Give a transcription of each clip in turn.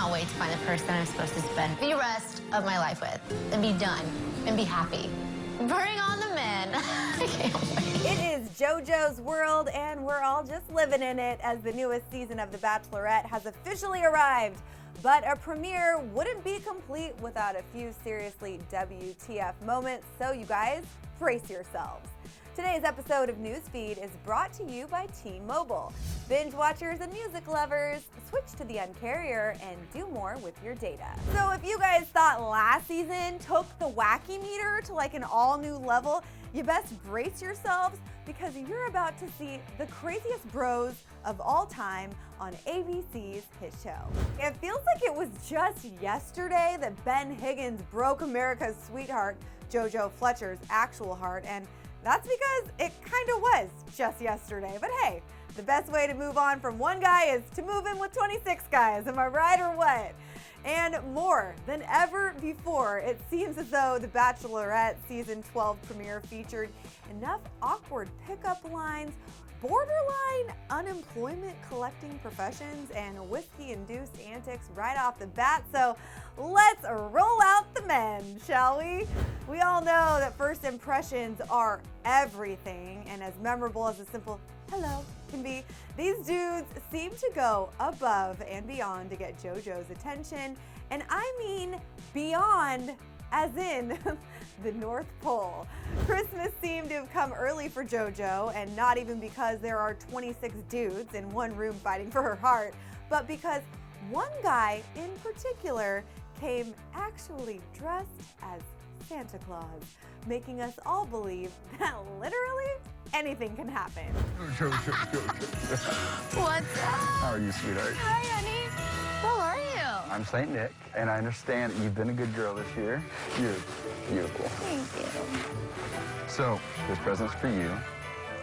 cannot wait to find the person I'm supposed to spend the rest of my life with and be done and be happy. Bring on the men. I can't wait. It is JoJo's world, and we're all just living in it as the newest season of The Bachelorette has officially arrived. But a premiere wouldn't be complete without a few seriously WTF moments, so you guys, brace yourselves. Today's episode of Newsfeed is brought to you by T-Mobile. Binge watchers and music lovers, switch to the Un-carrier and do more with your data. So if you guys thought last season took the wacky meter to like an all-new level, you best brace yourselves because you're about to see the craziest bros of all time on ABC's hit show. It feels like it was just yesterday that Ben Higgins broke America's sweetheart, Jojo Fletcher's actual heart, and that's because it kind of was just yesterday. But hey, the best way to move on from one guy is to move in with 26 guys, am I right or what? And more than ever before, it seems as though The Bachelorette Season 12 premiere featured enough awkward pickup lines, borderline unemployment collecting professions, and whiskey-induced antics right off the bat. So let's roll out the men, shall we? We all know that first impressions are everything, and as memorable as a simple hello can be, these dudes seem to go above and beyond to get JoJo's attention, and I mean beyond as in the North Pole. Christmas seemed to have come early for JoJo, and not even because there are 26 dudes in one room fighting for her heart, but because one guy in particular came actually dressed as Santa Claus, making us all believe that literally anything can happen. What's up? How are you, sweetheart? Hi, honey. How are you? I'm St. Nick, and I understand that you've been a good girl this year. You're beautiful. Thank you. So, this present's for you.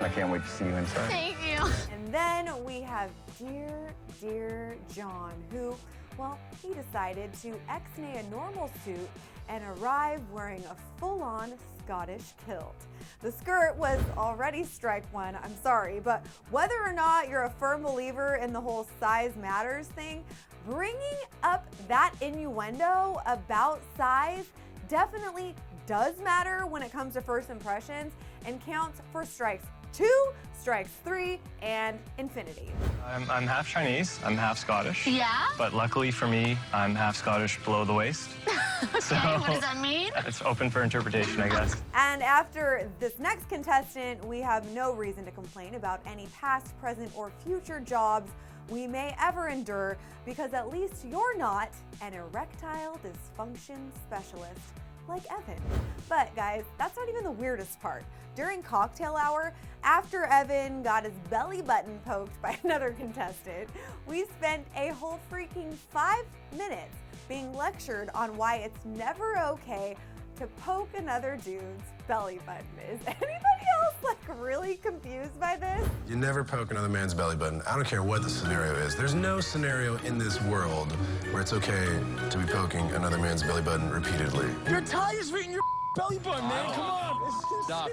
I can't wait to see you inside. Thank you. And then we have dear John, who, well, he decided to ex-nay a normal suit and arrive wearing a full-on Scottish kilt. The skirt was already strike one, I'm sorry, but whether or not you're a firm believer in the whole size matters thing, bringing up that innuendo about size definitely does matter when it comes to first impressions and counts for strikes 2, strikes 3, and infinity. I'm half Chinese, I'm half Scottish. Yeah? But luckily for me, I'm half Scottish below the waist. Okay, So what does that mean? it's open for interpretation, I guess. And after this next contestant, we have no reason to complain about any past, present, or future jobs we may ever endure, because at least you're not an erectile dysfunction specialist like Evan. But guys, that's not even the weirdest part. During cocktail hour, after Evan got his belly button poked by another contestant, we spent a whole freaking 5 minutes being lectured on why it's never okay to poke another dude's belly button. Is anybody else like really confused by this? You never poke another man's belly button. I don't care what the scenario is. There's no scenario in this world where it's okay to be poking another man's belly button repeatedly. Your tire's eating your belly button, man. Come on. Stop.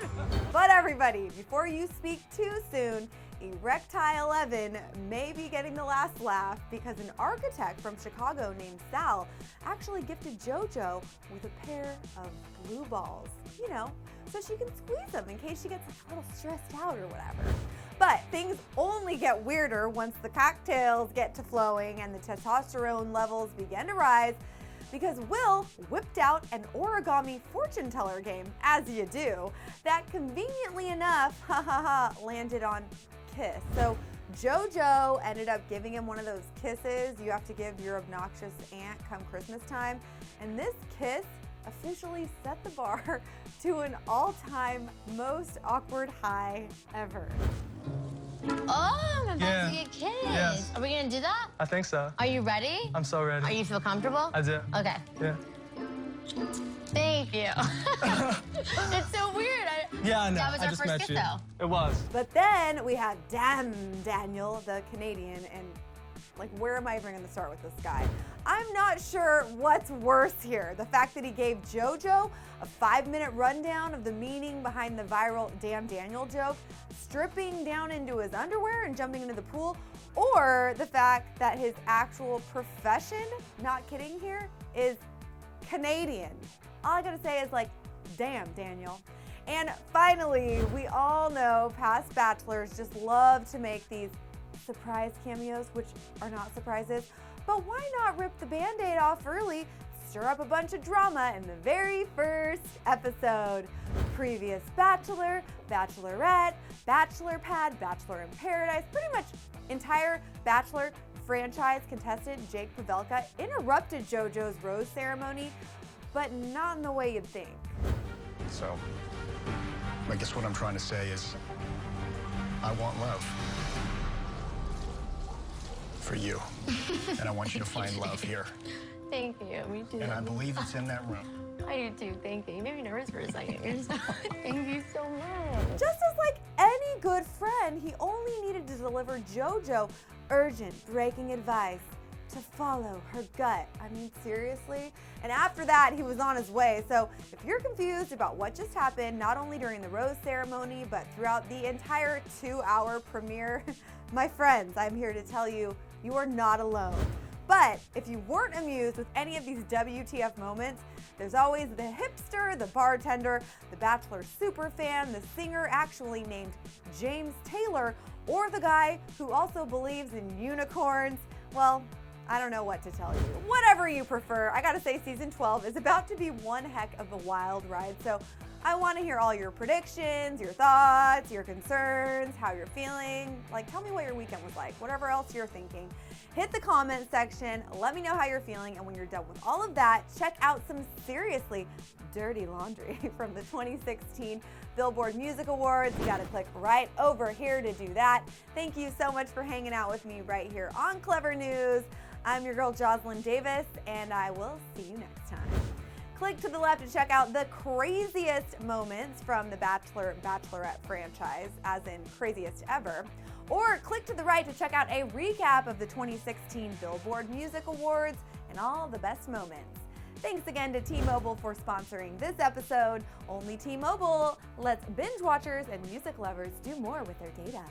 But everybody, before you speak too soon, Erectile Evan may be getting the last laugh because an architect from Chicago named Sal actually gifted JoJo with a pair of glue balls, you know, so she can squeeze them in case she gets a little stressed out or whatever. But things only get weirder once the cocktails get to flowing and the testosterone levels begin to rise, because Will whipped out an origami fortune teller game, as you do, that conveniently enough, landed on kiss. So JoJo ended up giving him one of those kisses you have to give your obnoxious aunt come Christmas time, and this kiss officially set the bar to an all-time most awkward high ever. Oh, I'm about Yeah. to get kissed. Yes. Are we gonna do that? I think so. Are you ready? I'm so ready. Are you feel comfortable? I do. Okay. Yeah. Thank you. It's so weird. Yeah, I know. That was I our just first met kiss, you. though. It was. But then we had Daniel, the Canadian, and like, where am I even gonna start with this guy? I'm not sure what's worse here. The fact that he gave JoJo a 5-minute rundown of the meaning behind the viral Damn Daniel joke, stripping down into his underwear and jumping into the pool, or the fact that his actual profession, not kidding here, is Canadian. All I gotta say is like, damn, Daniel. And finally, we all know past bachelors just love to make these surprise cameos, which are not surprises, but why not rip the Band-Aid off early, stir up a bunch of drama in the very first episode? Previous Bachelor, Bachelorette, Bachelor Pad, Bachelor in Paradise, pretty much entire Bachelor franchise contestant Jake Pavelka interrupted JoJo's rose ceremony, but not in the way you'd think. So, I guess what I'm trying to say is, I want love. For you. And I want you to find love here. Thank you. Me too. And I believe it's in that room. I do too. Thank you. You made me nervous for a second. Thank you so much. Just as like any good friend, he only needed to deliver JoJo urgent breaking advice to follow her gut. I mean, seriously? And after that, he was on his way. So if you're confused about what just happened, not only during the rose ceremony, but throughout the entire 2-hour premiere, my friends, I'm here to tell you, you are not alone. But if you weren't amused with any of these WTF moments, there's always the hipster, the bartender, the Bachelor superfan, the singer actually named James Taylor, or the guy who also believes in unicorns. Well, I don't know what to tell you. Whatever you prefer, I gotta say season 12 is about to be one heck of a wild ride. So I wanna hear all your predictions, your thoughts, your concerns, how you're feeling. Like, tell me what your weekend was like, whatever else you're thinking. Hit the comment section, let me know how you're feeling, and when you're done with all of that, check out some seriously dirty laundry from the 2016 Billboard Music Awards. You gotta click right over here to do that. Thank you so much for hanging out with me right here on Clevver News. I'm your girl Jocelyn Davis, and I will see you next time. Click to the left to check out the craziest moments from the Bachelor Bachelorette franchise, as in craziest ever. Or click to the right to check out a recap of the 2016 Billboard Music Awards and all the best moments. Thanks again to T-Mobile for sponsoring this episode. Only T-Mobile lets binge watchers and music lovers do more with their data.